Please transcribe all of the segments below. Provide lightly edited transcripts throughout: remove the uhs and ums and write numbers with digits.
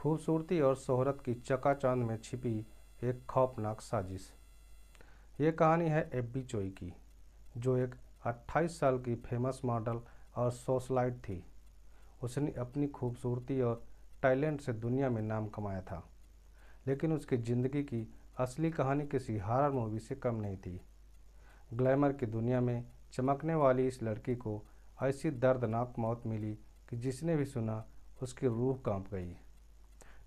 खूबसूरती और शोहरत की चकाचौंध में छिपी एक खौफनाक साजिश। ये कहानी है एब्बी चोई की, जो एक 28 साल की फेमस मॉडल और सोशलाइट थी। उसने अपनी खूबसूरती और टैलेंट से दुनिया में नाम कमाया था, लेकिन उसकी ज़िंदगी की असली कहानी किसी हॉरर मूवी से कम नहीं थी। ग्लैमर की दुनिया में चमकने वाली इस लड़की को ऐसी दर्दनाक मौत मिली कि जिसने भी सुना उसकी रूह कांप गई।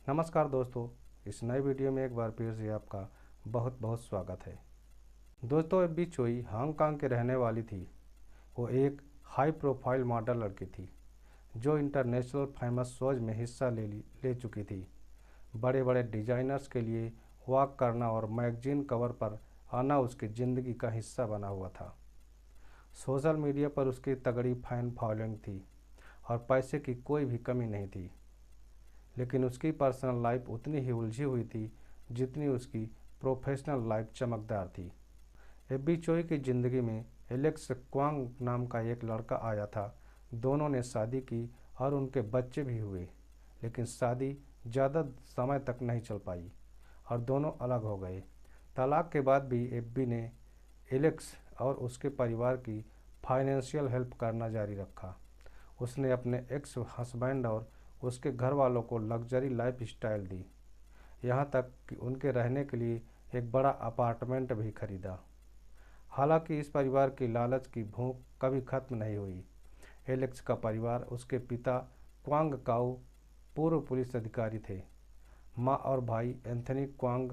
नमस्कार दोस्तों, इस नए वीडियो में एक बार फिर से आपका बहुत बहुत स्वागत है। दोस्तों, एब्बी चोई हांगकांग के रहने वाली थी। वो एक हाई प्रोफाइल मॉडल लड़की थी जो इंटरनेशनल फेमस शोज में हिस्सा ले चुकी थी। बड़े बड़े डिजाइनर्स के लिए वॉक करना और मैगजीन कवर पर आना उसकी ज़िंदगी का हिस्सा बना हुआ था। सोशल मीडिया पर उसकी तगड़ी फैन फॉलोइंग थी और पैसे की कोई भी कमी नहीं थी, लेकिन उसकी पर्सनल लाइफ उतनी ही उलझी हुई थी जितनी उसकी प्रोफेशनल लाइफ चमकदार थी। एब्बी चोई की ज़िंदगी में एलेक्स क्वांग नाम का एक लड़का आया था। दोनों ने शादी की और उनके बच्चे भी हुए, लेकिन शादी ज़्यादा समय तक नहीं चल पाई और दोनों अलग हो गए। तलाक के बाद भी एब्बी ने एलेक्स और उसके परिवार की फाइनेंशियल हेल्प करना जारी रखा। उसने अपने एक्स हस्बैंड और उसके घर वालों को लग्जरी लाइफ स्टाइल दी, यहाँ तक कि उनके रहने के लिए एक बड़ा अपार्टमेंट भी खरीदा। हालांकि इस परिवार की लालच की भूख कभी खत्म नहीं हुई। एलेक्स का परिवार, उसके पिता क्वांग काऊ पूर्व पुलिस अधिकारी थे। माँ और भाई एंथनी क्वांग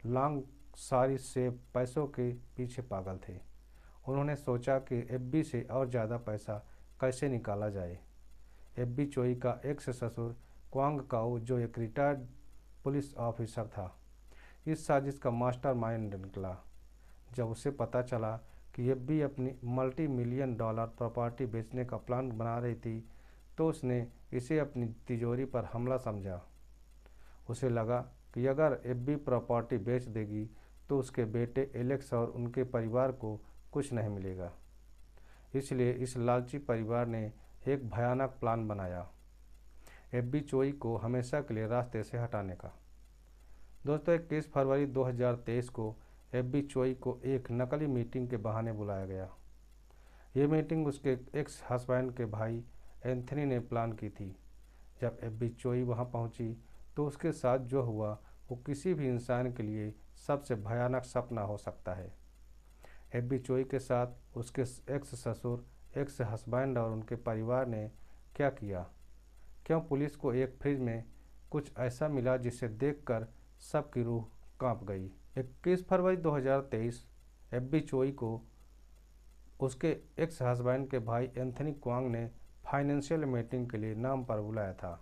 लॉन्ग सारी से पैसों के पीछे पागल थे। उन्होंने सोचा कि एब्बी से और ज़्यादा पैसा कैसे निकाला जाए। एब्बी चोई का एक्स ससुर क्वांग काऊ, जो एक रिटायर्ड पुलिस ऑफिसर था, इस साजिश का मास्टरमाइंड निकला। जब उसे पता चला कि एब्बी अपनी मल्टी मिलियन डॉलर प्रॉपर्टी बेचने का प्लान बना रही थी, तो उसने इसे अपनी तिजोरी पर हमला समझा। उसे लगा कि अगर एब्बी प्रॉपर्टी बेच देगी तो उसके बेटे एलेक्स और उनके परिवार को कुछ नहीं मिलेगा। इसलिए इस लालची परिवार ने एक भयानक प्लान बनाया, एब्बी चोई को हमेशा के लिए रास्ते से हटाने का। दोस्तों, 21 फरवरी 2023 को एब्बी चोई को एक नकली मीटिंग के बहाने बुलाया गया। ये मीटिंग उसके एक्स हस्बैंड के भाई एंथनी ने प्लान की थी। जब एब्बी चोई वहां पहुंची तो उसके साथ जो हुआ वो किसी भी इंसान के लिए सबसे भयानक सपना हो सकता है। एब्बी चोई के साथ उसके एक्स ससुर, एक्स हस्बैंड और उनके परिवार ने क्या किया? क्यों पुलिस को एक फ्रिज में कुछ ऐसा मिला जिसे देखकर सबकी रूह कांप गई। 21 फरवरी 2023 एब्बी चोई को उसके एक्स हस्बैंड के भाई एंथनी क्वांग ने फाइनेंशियल मीटिंग के लिए नाम पर बुलाया था।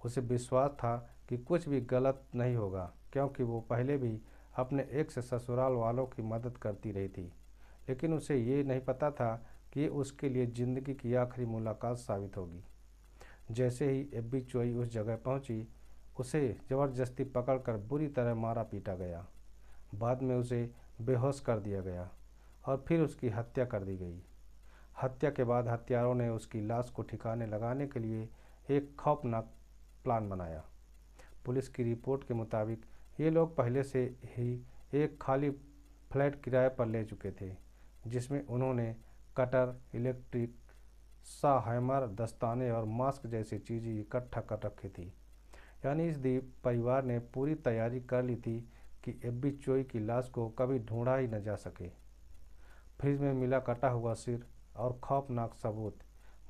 उसे विश्वास था कि कुछ भी गलत नहीं होगा, क्योंकि वो पहले भी अपने एक्स ससुराल वालों की मदद करती रही थी। लेकिन उसे ये नहीं पता था कि ये उसके लिए ज़िंदगी की आखिरी मुलाकात साबित होगी। जैसे ही एब्बी चोई उस जगह पहुंची, उसे ज़बरदस्ती पकड़कर बुरी तरह मारा पीटा गया। बाद में उसे बेहोश कर दिया गया और फिर उसकी हत्या कर दी गई। हत्या के बाद हत्यारों ने उसकी लाश को ठिकाने लगाने के लिए एक खौफनाक प्लान बनाया। पुलिस की रिपोर्ट के मुताबिक ये लोग पहले से ही एक खाली फ्लैट किराए पर ले चुके थे, जिसमें उन्होंने कटर, इलेक्ट्रिक सा हैमर, दस्ताने और मास्क जैसी चीज़ें इकट्ठा कर रखी थी। यानी इस परिवार ने पूरी तैयारी कर ली थी कि एब्बी चोई की लाश को कभी ढूंढा ही न जा सके। फ्रिज में मिला कटा हुआ सिर और खौफनाक सबूत।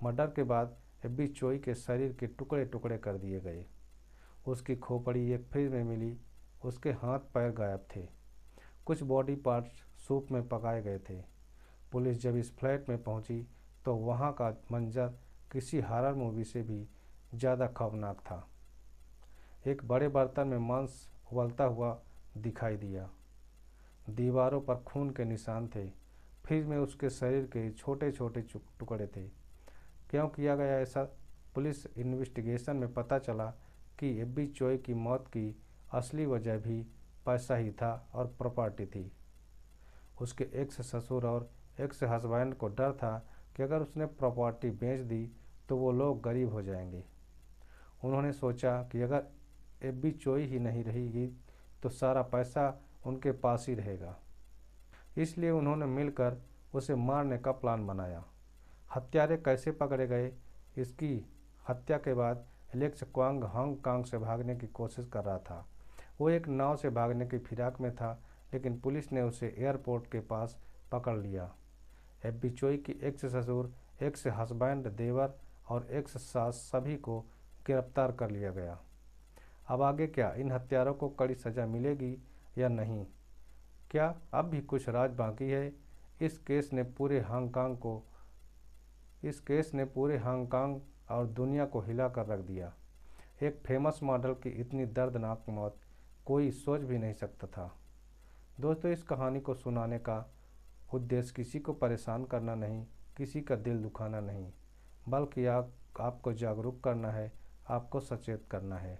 मर्डर के बाद एब्बी चोई के शरीर के टुकड़े टुकड़े कर दिए गए। उसकी खोपड़ी एक फ्रिज में मिली। उसके हाथ पैर गायब थे। कुछ बॉडी पार्ट्स सूप में पकाए गए थे। पुलिस जब इस फ्लैट में पहुंची तो वहां का मंजर किसी हॉरर मूवी से भी ज़्यादा खौफनाक था। एक बड़े बर्तन में मांस उबलता हुआ दिखाई दिया। दीवारों पर खून के निशान थे। फ्रिज में उसके शरीर के छोटे छोटे टुकड़े थे। क्यों किया गया ऐसा? पुलिस इन्वेस्टिगेशन में पता चला कि एब्बी चोई की मौत की असली वजह भी पैसा ही था और प्रॉपर्टी थी। उसके एक्स ससुर और एक्स हस्बैंड को डर था कि अगर उसने प्रॉपर्टी बेच दी तो वो लोग गरीब हो जाएंगे। उन्होंने सोचा कि अगर एब्बी चोई ही नहीं रहेगी तो सारा पैसा उनके पास ही रहेगा। इसलिए उन्होंने मिलकर उसे मारने का प्लान बनाया। हत्यारे कैसे पकड़े गए? इसकी हत्या के बाद एलेक्स क्वांग हांगकांग से भागने की कोशिश कर रहा था। वो एक नाव से भागने की फिराक में था, लेकिन पुलिस ने उसे एयरपोर्ट के पास पकड़ लिया। एब्बी चोई की एक्स ससुर, एक्स हस्बैंड, देवर और एक्स सास सभी को गिरफ्तार कर लिया गया। अब आगे क्या? इन हत्यारों को कड़ी सजा मिलेगी या नहीं? क्या अब भी कुछ राज बाकी है? इस केस ने पूरे हांगकांग और दुनिया को हिला कर रख दिया। एक फेमस मॉडल की इतनी दर्दनाक मौत कोई सोच भी नहीं सकता था। दोस्तों, इस कहानी को सुनाने का उद्देश्य किसी को परेशान करना नहीं, किसी का दिल दुखाना नहीं, बल्कि आपको जागरूक करना है, आपको सचेत करना है।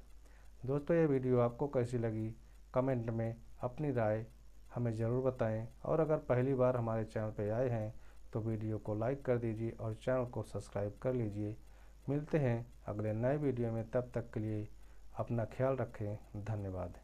दोस्तों, ये वीडियो आपको कैसी लगी? कमेंट में अपनी राय हमें ज़रूर बताएं, और अगर पहली बार हमारे चैनल पर आए हैं तो वीडियो को लाइक कर दीजिए और चैनल को सब्सक्राइब कर लीजिए। मिलते हैं अगले नए वीडियो में, तब तक के लिए अपना ख्याल रखें। धन्यवाद।